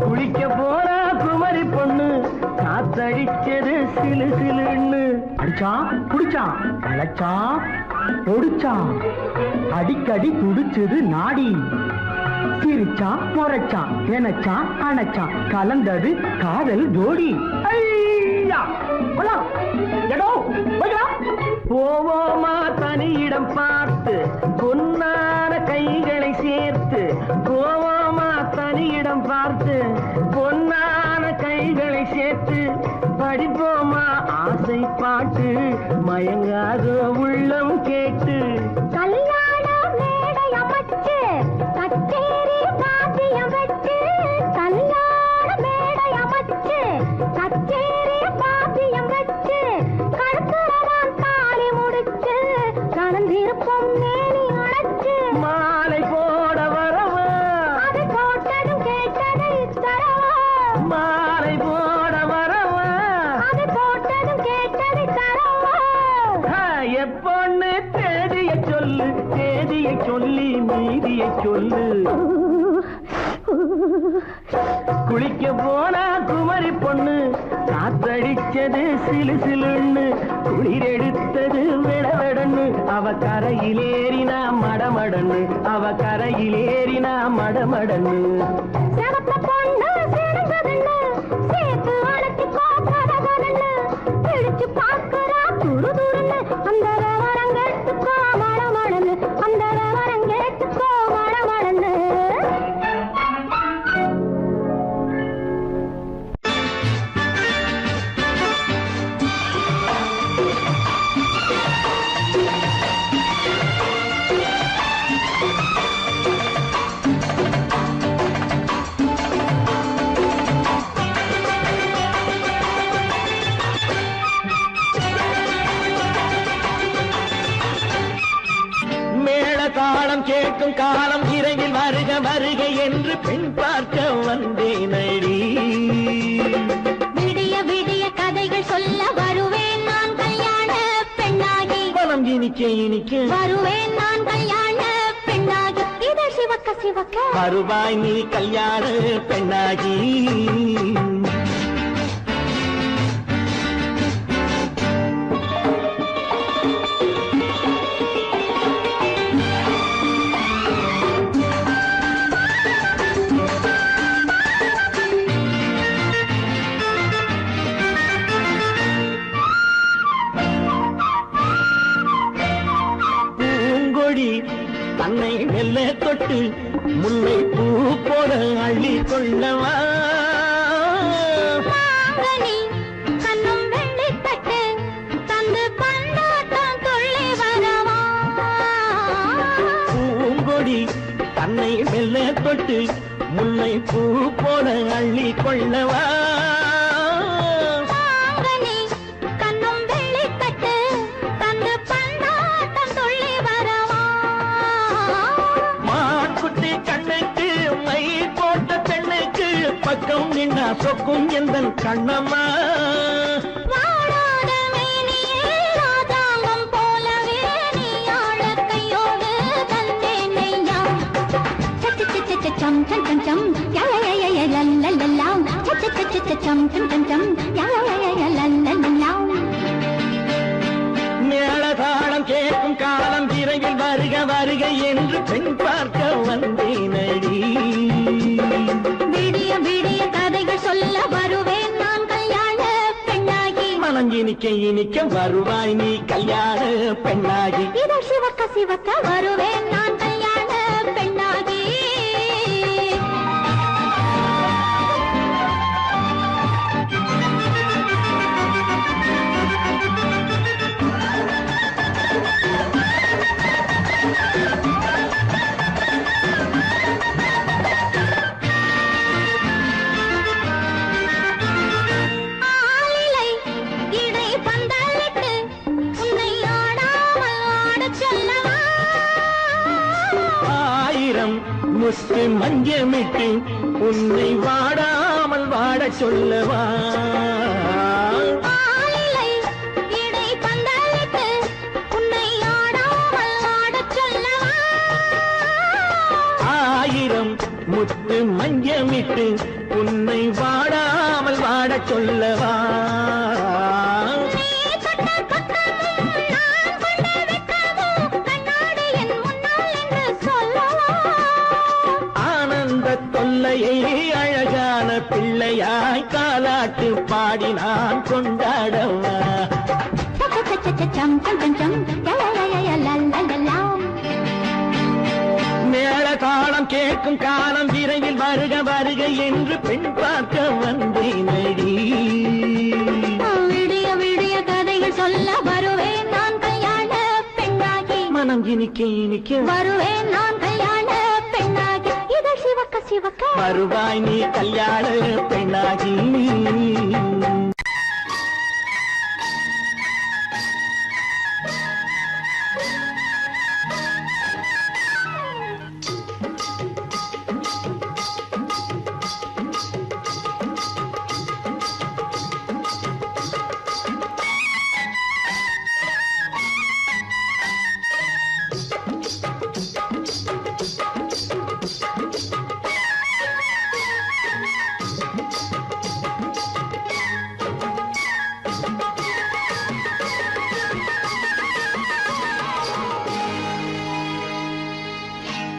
குளிக்க போனா குமரி பொண்ணு காத்தடிச்சது சிலு சிலுன்னு அடிச்சான் குடிச்சான் அழைச்சான் பொடிச்சான் அடிக்கடி துடிச்சது நாடி சிரிச்சான் முறைச்சான் நினைச்சான் அணைச்சான் கலந்தது காதல் ஜோடி போவோமா தனியிடம் பார்த்து பொன்னான கைகளை சேர்த்து போவோமா தனியிடம் பார்த்து பொன்னான கைகளை சேர்த்து படிப்போமா ஆசை பாட்டு மயங்காத உள்ளம் கேட்டு கல்யாண மேடை அமைச்சு கச்சேரி வாத்தியம் வச்சு கல்யாண மேடை அமைச்சு கச்சேரி வாத்தியம் வச்சு கழுத்துறவான் தாலி முடிச்சு கலந்திருப்போம் மேனி அழைச்சு மாலை போட வரவா அது போட்டதும் கேட்டதை தரவா மாலை போட வரவா அது போட்டதும் கேட்டதை தரவா எப்பொண்ணு தேதியை சொல்லு தேதியை சொல்லி மீதியை சொல்லு குளிக்க போனா குமரி பொண்ணு காத்தடிச்சது சிலு சிலுன்னு குளிர் எடுத்தது வெடவெடன்னு அவ கரையிலேறினா மடமடன்னு அவ கரையிலேறினா மடமடன்னு சிவத்த பொண்ணு சிறந்ததுன்னு சேர்த்து அழைச்சிக்கோ கதகதன்னு பிடிச்சு பார்க்கறா துருதுருன்னு அந்த விவரங்கெட்டுக்கோ மடமடன்னு அந்த விவரங்கெட்டுக்கோ மடமடன்னு தாளம் கேட்கும் காலம் விரைவில் வருக வருக என்று பெண் பார்க்க வந்தேனடி விடிய விடிய கதைகள் சொல்ல வருவேன் நான் கல்யாண பெண்ணாகி மனம் இனிக்க இனிக்க வருவேன் நான் கல்யாண பெண்ணாகி இதை சிவக்க சிவக்க வருவாய் நீ கல்யாண பெண்ணாகி தன்னை மெல்ல தொட்டு முல்லை பூ போல அள்ளி கொள்ளவா மாங்கனி கண்ணும் வெள்ளிப்பட்டு தந்து பந்தாட்டம் துள்ளி வரவா பூங்கொடி தன்னை மெல்ல தொட்டு முல்லை பூ போல அள்ளி கொள்ளவா மாங்கனி கண்ணும் வெள்ளிப்பட்டு தந்து பந்தாட்டம் துள்ளி வரவா மான்குட்டி கண்ணுக்கு மை போட்ட பெண்ணுக்கு பக்கம் நின்னா சொக்கும் எந்தன் கண்ணம்மா வாழாத மேனியே ராஜாங்கம் போலவே நீ ஆழ கையோடு தந்தேனையா சம் சம் சம் சம் யா யா யா யா லல்லல்லா சம் சம் சம் யா யா யா லல்லல்லா மேளதாளம் கேட்கும் காலம் விரைவில் வருக வருக என்று பெண் பார்க்க வந்தேனடி விடிய விடிய கதைகள் சொல்ல வருவேன் நான் கல்யாண பெண்ணாகி மனம் இனிக்க இனிக்க வருவாய் நீ கல்யாண பெண்ணாகி இதழ் சிவக்க சிவக்க வருவேன் நான் கல்யாண பெண்ணாகி ஆலிலை இடை பந்தலிட்டு உன்னை ஆடாமல் ஆடச் சொல்லவா ஆயிரம் முத்து மஞ்சமிட்டு உன்னை வாடாமல் வாடச் சொல்லவா ஆலிலை இடை பந்தலிட்டு உன்னை ஆடாமல் ஆடச் சொல்லவா ஆயிரம் முத்து மஞ்சமிட்டு உன்னை வாடாமல் வாடச் சொல்லவா நீ தொட்ட பக்கமும் நான் கொண்ட வெட்கமும் கண்ணாடி என் முன்னால் என்று சொல்லவா ஆனந்த தொல்லையை அழகான பிள்ளையாய் காலாட்டு பாடி நான் கொண்டாடவா சம் சம் சம் சம் யா யா யா யா லல்லல்லா மேள தாளம் கேட்கும் காலம் விரைவில் வருக வருக என்று பெண் பார்க்க வந்தேனடி விடிய விடிய கதைகள் சொல்ல வருவேன் நான் கல்யாண பெண்ணாகி மனம் இனிக்க இனிக்க வருவேன் நான் கல்யாண பெண்ணாகி இதழ் சிவக்க சிவக்க வருவாய் நீ கல்யாண பெண்ணாகி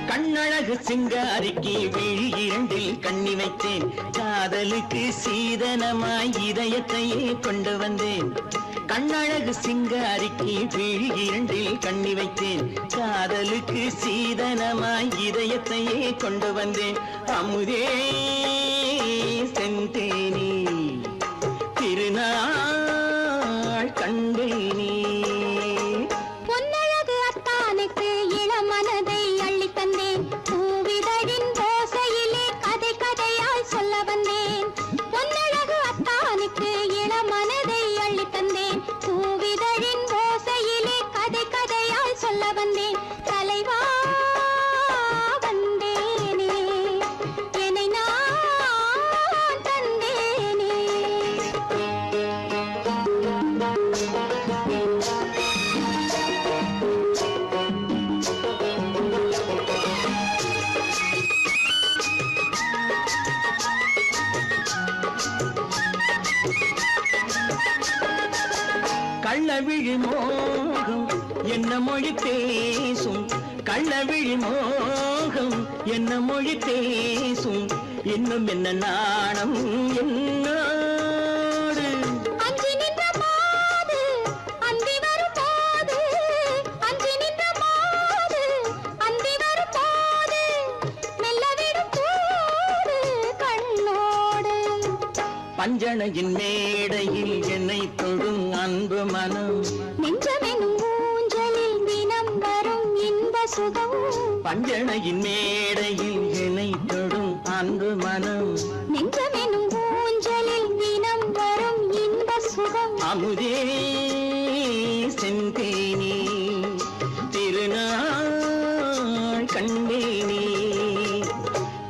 கண்ணழகு சிங்காரிக்கு விழி இரண்டில் கண்ணி வைத்தேன் காதலுக்கு சீதனமாய் இதயத்தையே கொண்டு வந்தேன் கண்ணழகு சிங்காரிக்கு விழி இரண்டில் கண்ணி வைத்தேன் காதலுக்கு சீதனமாய் இதயத்தையே கொண்டு வந்தேன் அமுதே செந்தேனி திருநாள் கண்டேனி பொன்னழகு அத்தானுக்கு இளமனதை அள்ளி தந்தேன் பூவிதழின் ஓசையிலே கதை கதையாய் சொல்ல வந்தேன் பொன்னழகு அத்தானுக்கு இளமனதை அள்ளி தந்தேன் பூவிதழின் ஓசையிலே கதை கதையாய் சொல்ல வந்தேன் தலைவா வந்தேனே என்னை நான் தந்தேனே கள்ளவிழி மோகம் என்ன மொழி பேசும் கள்ளவிழி மோகம் என்ன மொழி பேசும் இன்னும் என்ன நாணம் என்னோடு அஞ்சி நின்ற மாது அந்தி வரும் போது அஞ்சி நின்ற மாது அந்தி பஞ்சனையின் மேடையில் என்னை தொடும் அன்பு மனம் நெஞ்சமெனும் ஊஞ்சலில் தினம் வரும் இன்ப சுகம் பஞ்சனையின் மேடையில் என்னை தொடும் அன்பு மனம் நெஞ்சமெனும் ஊஞ்சலில் தினம் வரும் இன்ப சுகம் அமுதே செந்தேனே திருநாள் கண்டேனே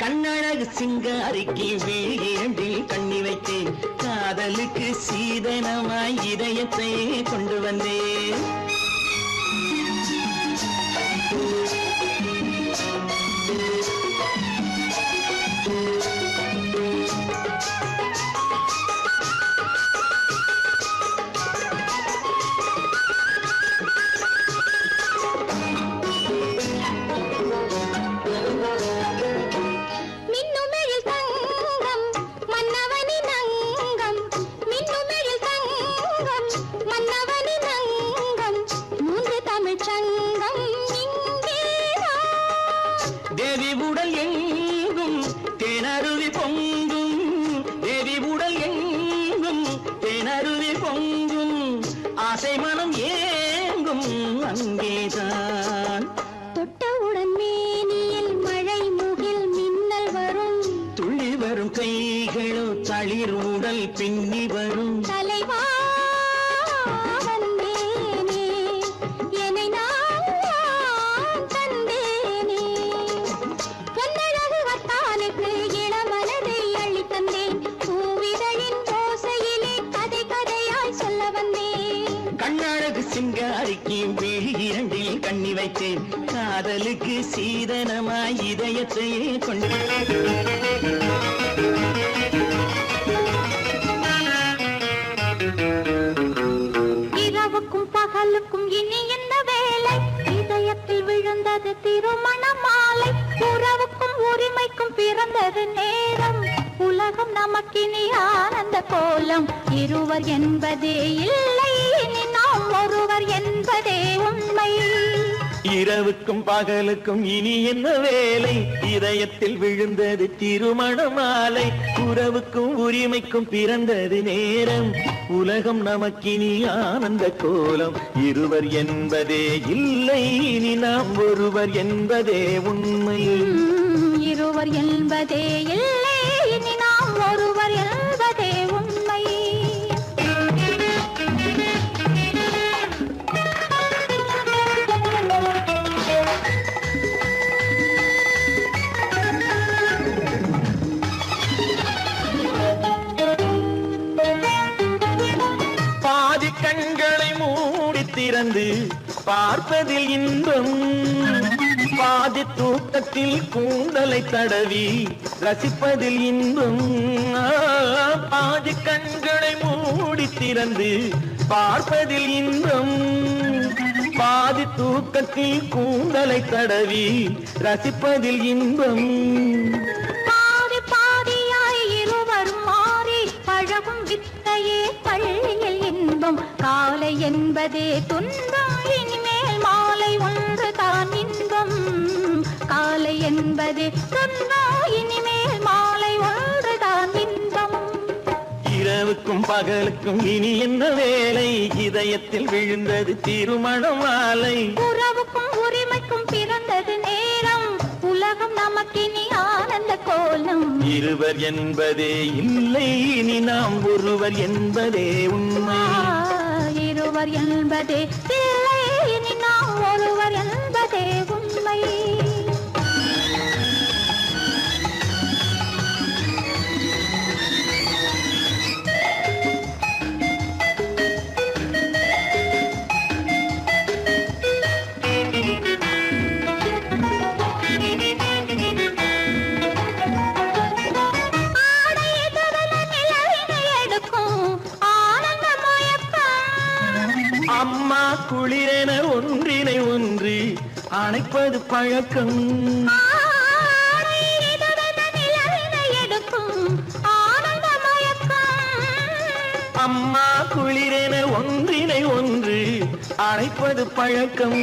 கண்ணழகு சிங்காரிக்கு வீழில் கண்ணி வைத்தேன் காதலுக்கு சீதனமாய் இதயத்தை கொண்டு வந்தேன் தேவி உடல் எங்கும் தேனருவி பொங்கும் தேவி உடல் எங்கும் தேனருவி பொங்கும் ஆசை மனம் ஏங்கும் அங்கேதான் தொட்டவுடன் மேனியில் மழை முகில் மின்னல் வரும் துள்ளி வரும் கைகளோ தளிர் உடல் பின்னி வரும் தலைவா சிங்காரிக்கு விழி இரண்டில் கண்ணி வைத்தேன் காதலுக்கு சீதனமாய் இதயத்தையே கொண்டு இரவுக்கும் பகலுக்கும் இனி என்ன வேலை இதயத்தில் விழுந்தது திருமண மாலை உறவுக்கும் உரிமைக்கும் பிறந்தது நேரம் உலகம் நமக்கினி ஆனந்த கோலம் இருவர் என்பதே இல்லை இனி நாம் ஒருவர் என்பதே உண்மை இரவுக்கும் பகலுக்கும் இனி என்ன வேலை இதயத்தில் விழுந்தது திருமண மாலை உறவுக்கும் உரிமைக்கும் பிறந்தது நேரம் உலகம் நமக்கினி ஆனந்த கோலம் இருவர் என்பதே இல்லை இனி நாம் ஒருவர் என்பதே உண்மை இருவர் என்பதே இல்லை இனி நாம் ஒருவர் என்பதே உண்மை பாதி கண்களை மூடி திறந்து பார்ப்பதில் இன்பம் பாதி தூக்கத்தில் கூந்தலை தடவி ரசிப்பதில் இன்பம் பாதி கண்களை மூடி திறந்து பார்ப்பதில் இன்பம் பாதி தூக்கத்தில் கூந்தலை தடவி ரசிப்பதில் இன்பம் பாதி பாதியாய் இருவரும் மாறி பழகும் வித்தையே பள்ளியில் இன்பம் காலை என்பதே துன்பம் இனிமேல் மாலை ஒன்று தான் இன்பம் காலை என்பதே துன்பம் இனிமேல் மாலை ஒன்று தான் இன்பம் இரவுக்கும் பகலுக்கும் இனி என்ன வேலை இதயத்தில் விழுந்தது திருமண மாலை உறவுக்கும் உரிமைக்கும் பிறந்தது நேரம் உலகம் நமக்கினி ஆனந்த கோலம் இருவர் என்பதே இல்லை இனி நாம் ஒருவர் என்பதே உண்மை இருவர் என்பதே இல்லை இனி நாம் ஒருவர் என்பதே உண்மை அம்மா குளிரென ஒன்றினை ஒன்று அணைப்பது பழக்கம் அம்மா குளிரென ஒன்றினை ஒன்று அணைப்பது பழக்கம்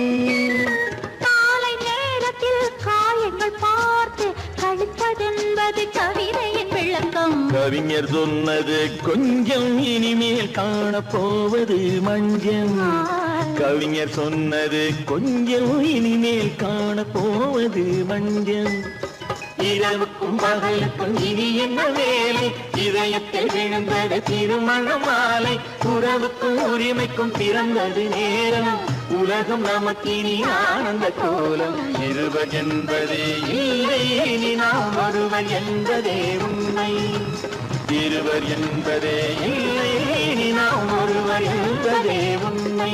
காலை நேரத்தில் காயங்கள் பார்த்து கழிப்பதென்பது கவிதையின் மயக்கம் கவிஞர் சொன்னது கொஞ்சம் இனிமேல் காணப்போவது மஞ்சள் கவிஞர் சொன்னது கொஞ்சம் இனிமேல் காணப்போவது மஞ்சள் இரவுக்கும் பகலுக்கும் இனி என்ன வேலை இதயத்தில் விழுந்தது திருமண மாலை உறவுக்கும் உரிமைக்கும் பிறந்தது நேரம் உலகம் நமக்கினி ஆனந்த கோலம் இருவர் என்பதே இல்லை இனி நாம் ஒருவர் என்பதே உண்மை இருவர் என்பதே இல்லை இனி நாம் ஒருவர் என்பதே உண்மை.